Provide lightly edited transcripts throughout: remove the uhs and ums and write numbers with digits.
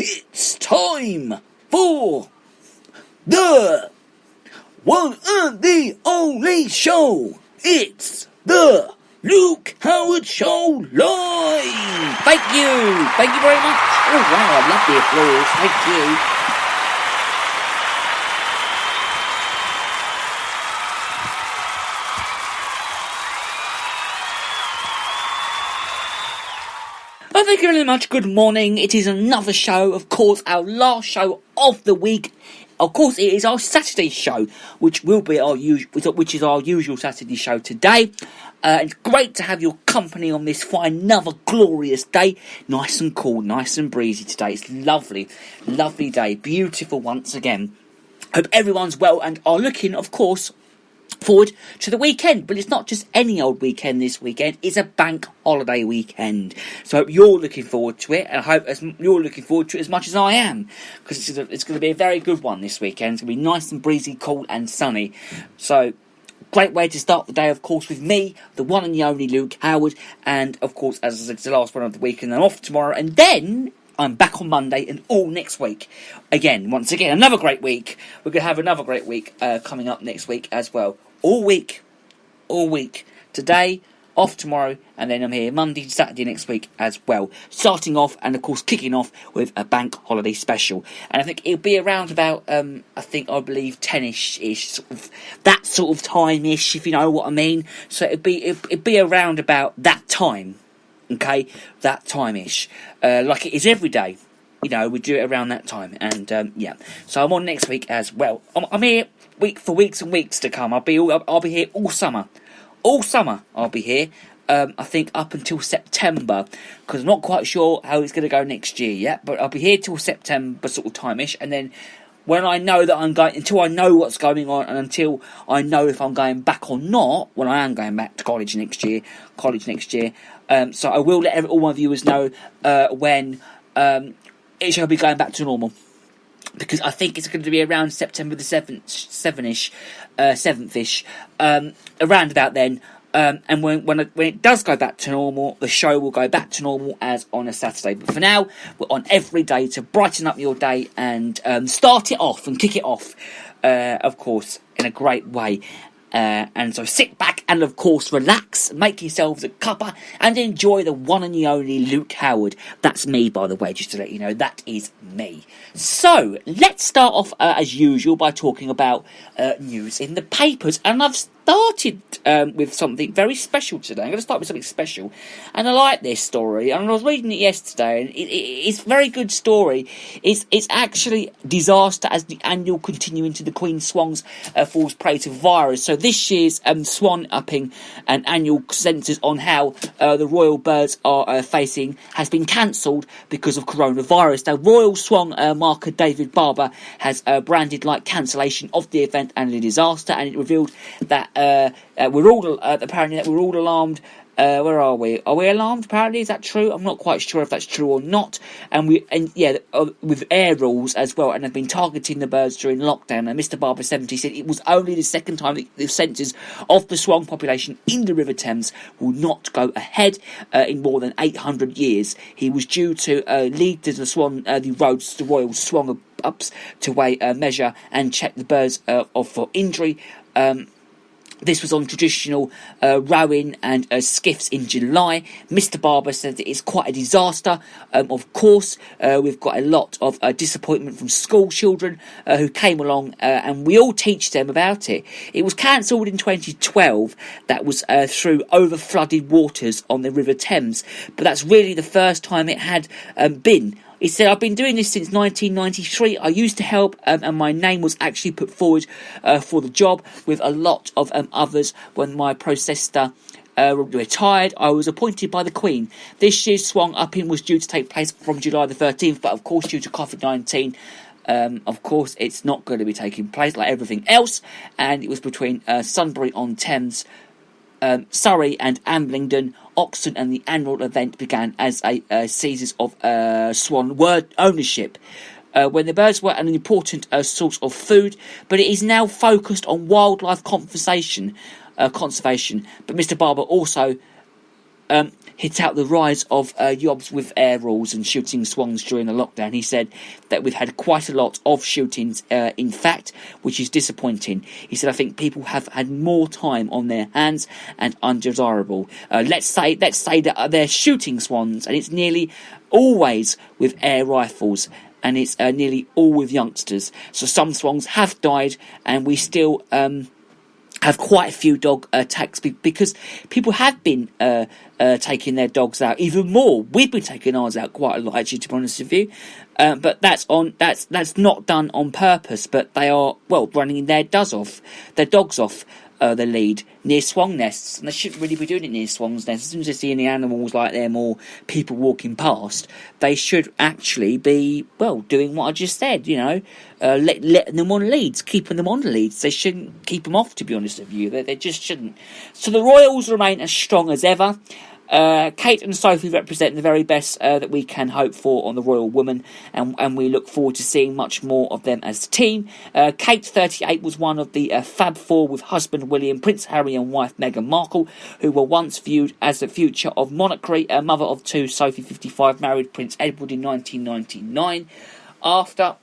It's time for the one and the only show. It's the Luke Howard Show live. Thank you very much. Oh wow, I love the applause. Thank you. Well, thank you very much. Good morning. It is another show, of course, our last show of the week. Of course, it is our Saturday show, which will be which is our usual Saturday show today. It's great to have your company on this for another glorious day. Nice and cool, nice and breezy today. It's lovely, lovely day. Beautiful once again. Hope everyone's well and are looking, of course, forward to the weekend. But it's not just any old weekend this weekend, it's a bank holiday weekend, so I hope you're looking forward to it, and I hope you're looking forward to it as much as I am, because it's going to be a very good one this weekend. It's going to be nice and breezy, cool and sunny, so great way to start the day, of course, with me, the one and the only Luke Howard, and of course, as I said, it's the last one of the week, and I'm off tomorrow, and then I'm back on Monday and all next week. Once again, another great week. We're going to have another great week coming up next week as well. All week. Today, off tomorrow, and then I'm here Monday, Saturday next week as well. Starting off, and of course kicking off with a bank holiday special. And I think it'll be around about, I believe 10ish, that sort of time-ish, if you know what I mean. So it'd be around about that time. Okay, that time-ish. Like it is every day. You know, we do it around that time. And, yeah. So I'm on next week as well. I'm here for weeks and weeks to come. I'll be here all summer. All summer I'll be here. I think up until September. Because I'm not quite sure how it's going to go next year yet. But I'll be here till September sort of time-ish. And then when I know that I'm going... Until I know what's going on and until I know if I'm going back or not... When I am going back to college next year. So I will let all my viewers know when it shall be going back to normal, because I think it's going to be around September the 7th-ish, around about then. And when it does go back to normal, the show will go back to normal as on a Saturday. But for now, we're on every day to brighten up your day and start it off and kick it off, of course, in a great way. And so sit back and, of course, relax, make yourselves a cuppa, and enjoy the one and the only Luke Howard. That's me, by the way, just to let you know, that is me. So, let's start off, as usual, by talking about news in the papers. And I've started with something very special today. I'm going to start with something special. And I like this story. And I was reading it yesterday, and it's a very good story. It's actually disaster as the annual continuing to the Queen's Swans falls prey to virus. So this year's swan upping and annual census on how the royal birds are facing has been cancelled because of coronavirus. Now, Royal Swan marker David Barber has branded like cancellation of the event and a disaster, and it revealed that we're all alarmed. Where are we? Are we alarmed? Apparently, is that true? I'm not quite sure if that's true or not. With air rules as well, and have been targeting the birds during lockdown. And Mr. Barber 70 said it was only the second time that the census of the swan population in the River Thames will not go ahead in more than 800 years. He was due to lead to the Royal Swan ups to weigh, measure, and check the birds for injury. This was on traditional rowing and skiffs in July. Mr. Barber said that it's quite a disaster. Of course, we've got a lot of disappointment from school children who came along, and we all teach them about it. It was cancelled in 2012. That was through over-flooded waters on the River Thames. But that's really the first time it had been. He said, I've been doing this since 1993. I used to help, and my name was actually put forward for the job with a lot of others. When my processor retired, I was appointed by the Queen. This year's swan upping was due to take place from July the 13th, but of course, due to COVID-19, of course, it's not going to be taking place like everything else. And it was between Sunbury-on-Thames, Surrey and Amblingdon, Oxon, and the annual event began as a series of swan word ownership. When the birds were an important source of food, but it is now focused on wildlife conservation. But Mr. Barber also hit out the rise of yobs with air rules and shooting swans during the lockdown. He said that we've had quite a lot of shootings, in fact, which is disappointing. He said, I think people have had more time on their hands and undesirable. Let's say that they're shooting swans, and it's nearly always with air rifles, and it's nearly all with youngsters. So some swans have died, and we still have quite a few dog attacks because people have been taking their dogs out even more. We've been taking ours out quite a lot, actually, to be honest with you. But that's not done on purpose. But they are running their dogs off the lead near swan nests, and they shouldn't really be doing it near swan's nests. As soon as they see any animals like them or people walking past, they should actually be doing what I just said. Letting them on leads, keeping them on leads. They shouldn't keep them off, to be honest with you. They just shouldn't. So the Royals remain as strong as ever. Kate and Sophie represent the very best that we can hope for on the Royal Woman, and we look forward to seeing much more of them as a team. Kate, 38, was one of the Fab Four with husband William, Prince Harry and wife Meghan Markle, who were once viewed as the future of monarchy. Mother of two, Sophie, 55, married Prince Edward in 1999 after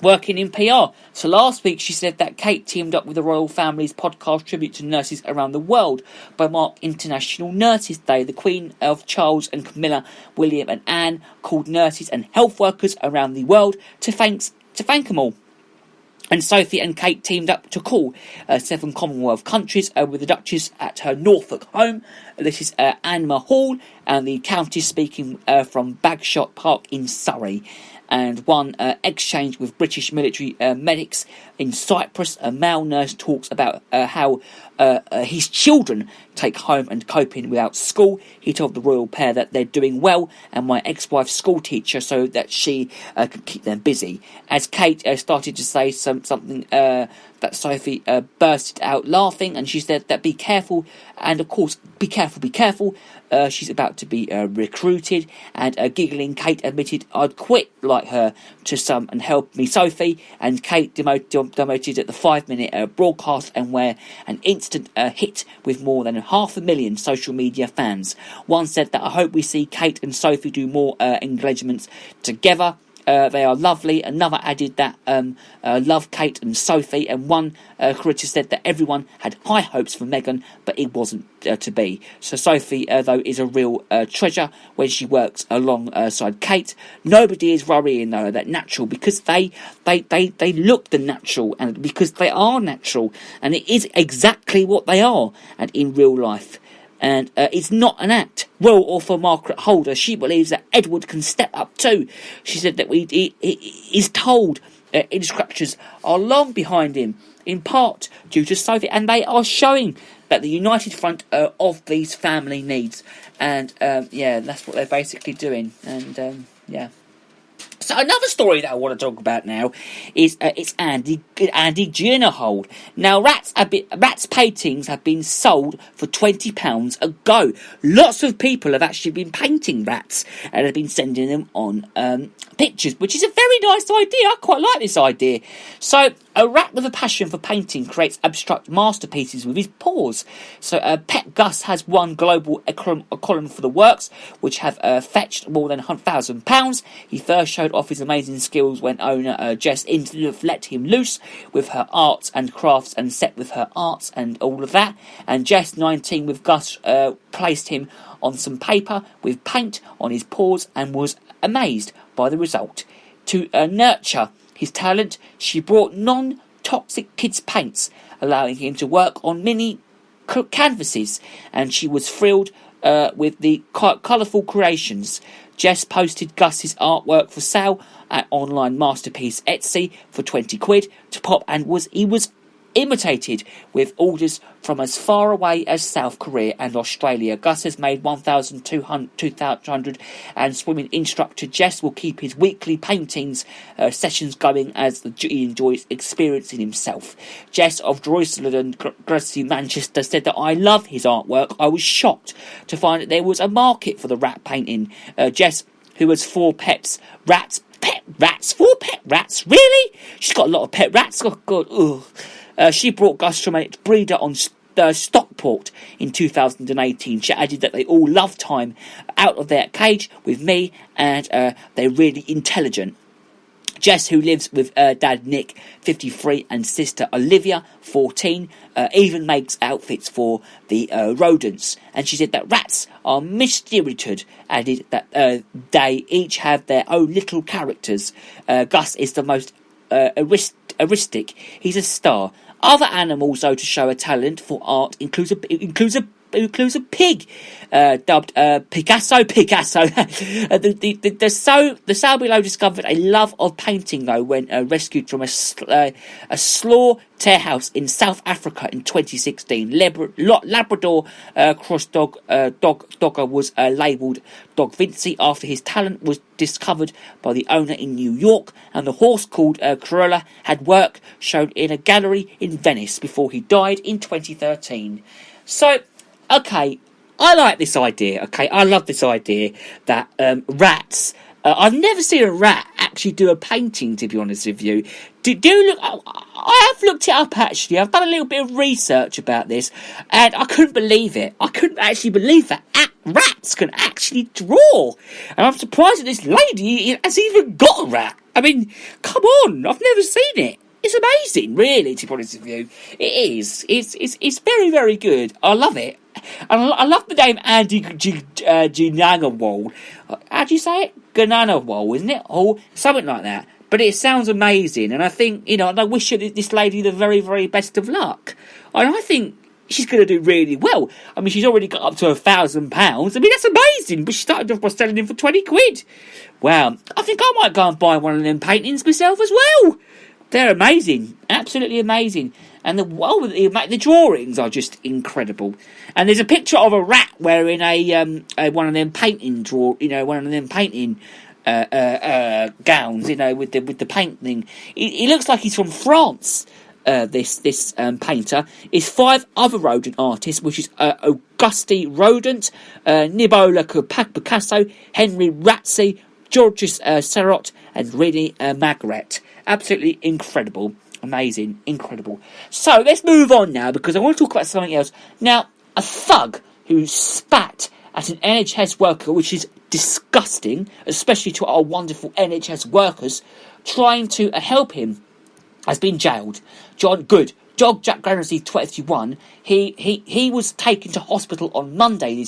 working in PR. So last week she said that Kate teamed up with the royal family's podcast tribute to nurses around the world by mark International Nurses Day. The Queen of Charles and Camilla, William and Anne called nurses and health workers around the world to thank them all. And Sophie and Kate teamed up to call 7 Commonwealth countries with the Duchess at her Norfolk home. This is Anma Hall, and the Countess speaking from Bagshot Park in Surrey. And one exchange with British military medics in Cyprus. A male nurse talks about how his children take home and coping without school. He told the royal pair that they're doing well, and my ex-wife's school teacher, so that she can keep them busy. As Kate started to say something, that Sophie bursted out laughing, and she said that be careful, and of course, be careful. She's about to be recruited, and giggling, Kate admitted, I'd quit like her to some and help me, Sophie. And Kate demoted at the 5-minute broadcast, and where an instant hit with more than 500,000 social media fans. One said that I hope we see Kate and Sophie do more engagements together. They are lovely. Another added that love Kate and Sophie, and one critic said that everyone had high hopes for Meghan, but it wasn't to be. So Sophie, though, is a real treasure when she works alongside Kate. Nobody is worrying though that natural, because they look the natural, and because they are natural, and it is exactly what they are, and in real life. And it's not an act. Well, or for Margaret Holder, she believes that Edward can step up too. She said that he is told instructions are long behind him, in part due to Sophie, and they are showing that the united front of these family needs. And that's what they're basically doing. And So another story that I want to talk about now is it's Andy Ginnerhold. Now, rats paintings have been sold for £20 a go. Lots of people have actually been painting rats and have been sending them on pictures, which is a very nice idea. I quite like this idea. So a rat with a passion for painting creates abstract masterpieces with his paws. So Pet Gus has won global column for the works, which have fetched more than £1,000. He first showed off his amazing skills when owner Jess Inslove let him loose with her arts and crafts and set with her arts and all of that. And Jess, 19, with Gus, placed him on some paper with paint on his paws and was amazed by the result. To nurture his talent, she brought non-toxic kids' paints, allowing him to work on mini canvases, and she was thrilled with the colourful creations. Jess posted Gus's artwork for sale at online masterpiece Etsy for £20 to pop, and he was imitated with orders from as far away as South Korea and Australia. Gus has made 1,200 and swimming instructor Jess will keep his weekly paintings sessions going as he enjoys experiencing himself. Jess of Droylsden, Grassy, Manchester said that I love his artwork. I was shocked to find that there was a market for the rat painting. Jess, who has 4 pets, pet rats, 4 pet rats, really? She's got a lot of pet rats. Oh God, ugh. She brought Gus from a breeder on Stockport in 2018. She added that they all love time out of their cage with me, and they're really intelligent. Jess, who lives with dad Nick, 53, and sister Olivia, 14, even makes outfits for the rodents. And she said that rats are misdirected, added that they each have their own little characters. Gus is the most heuristic. He's a star. Other animals, though, to show a talent for art includes a pig, dubbed Picasso. The sow below discovered a love of painting, though, when rescued from a slaughterhouse in South Africa in 2016. Labrador cross dogger was labelled Dog Vinci after his talent was discovered by the owner in New York, and the horse called Corolla had work shown in a gallery in Venice before he died in 2013. So, okay, I like this idea, okay? I love this idea that rats... I've never seen a rat actually do a painting, to be honest with you. I have looked it up, actually. I've done a little bit of research about this, and I couldn't believe it. I couldn't actually believe that rats can actually draw. And I'm surprised that this lady has even got a rat. I mean, come on, I've never seen it. It's amazing, really, to be honest with you. It is. It's very, very good. I love it. And I love the name Andy Ginanawal. How do you say it? Ginanawal, isn't it? Or something like that. But it sounds amazing. And I think, and I wish this lady the very, very best of luck. And I think she's going to do really well. I mean, she's already got up to £1,000. I mean, that's amazing. But she started off by selling them for 20 quid. Wow. I think I might go and buy one of them paintings myself as well. They're amazing, absolutely amazing, and the drawings are just incredible. And there's a picture of a rat wearing one of them painting gowns, with the paint thing. He looks like he's from France. This painter is 5 other rodent artists, which is Auguste Rodent, Nibola Picasso, Henry Ratzi, Georges Serot, and René Magritte. Absolutely incredible. Amazing. Incredible. So, let's move on now, because I want to talk about something else. Now, a thug who spat at an NHS worker, which is disgusting, especially to our wonderful NHS workers, trying to help him, has been jailed. John Jack Grancy, 21, he was taken to hospital on Monday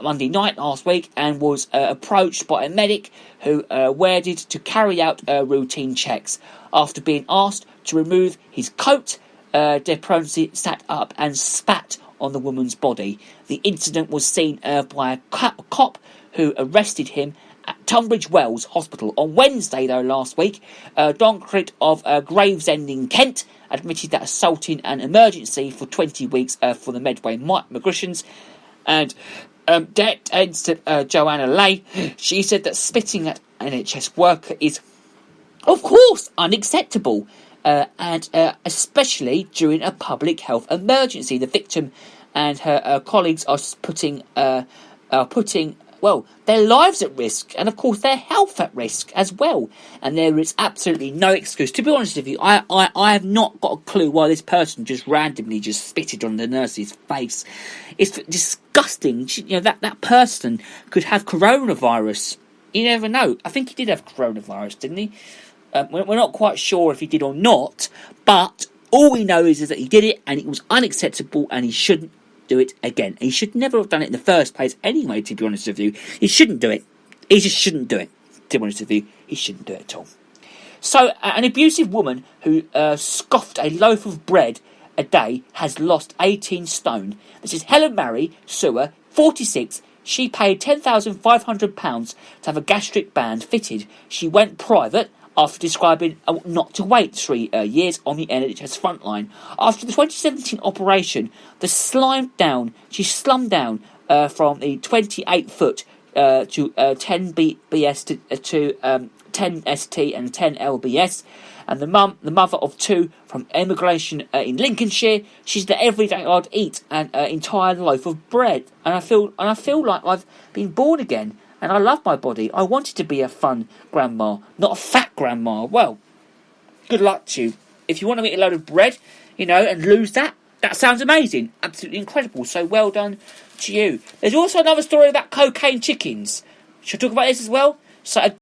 Monday night last week, and was approached by a medic who waited to carry out routine checks. After being asked to remove his coat, Depronsi sat up and spat on the woman's body. The incident was seen by a cop who arrested him at Tunbridge Wells Hospital on Wednesday, though, last week. Doncrit of Gravesend in Kent admitted that assaulting an emergency for 20 weeks for the Medway migrants. And Joanna Lay, she said that spitting at an NHS worker is, of course, unacceptable, and especially during a public health emergency. The victim and her colleagues are putting their lives at risk, and of course their health at risk as well. And there is absolutely no excuse. To be honest with you, I have not got a clue why this person just randomly just spitted on the nurse's face. It's disgusting. That person could have coronavirus. You never know. I think he did have coronavirus, didn't he? We're not quite sure if he did or not, but all we know is that he did it, and it was unacceptable, and he shouldn't do it again. He should never have done it in the first place anyway, to be honest with you. He shouldn't do it. He just shouldn't do it, to be honest with you. He shouldn't do it at all. So, an abusive woman who scoffed a loaf of bread a day has lost 18 stone. This is Helen Mary Sewer, 46. She paid £10,500 to have a gastric band fitted. She went private after describing not to wait 3 years on the NHS frontline. After the 2017 operation, she slumped down from the 28-foot to 10 BS to 10 ST and 10 LBS. And the mother of 2 from emigration in Lincolnshire, she's the everyday I'd eat an entire loaf of bread, and I feel like I've been born again. And I love my body. I wanted to be a fun grandma, not a fat grandma. Well, good luck to you. If you want to eat a load of bread, and lose that, That sounds amazing. Absolutely incredible. So well done to you. There's also another story about cocaine chickens. Should I talk about this as well? So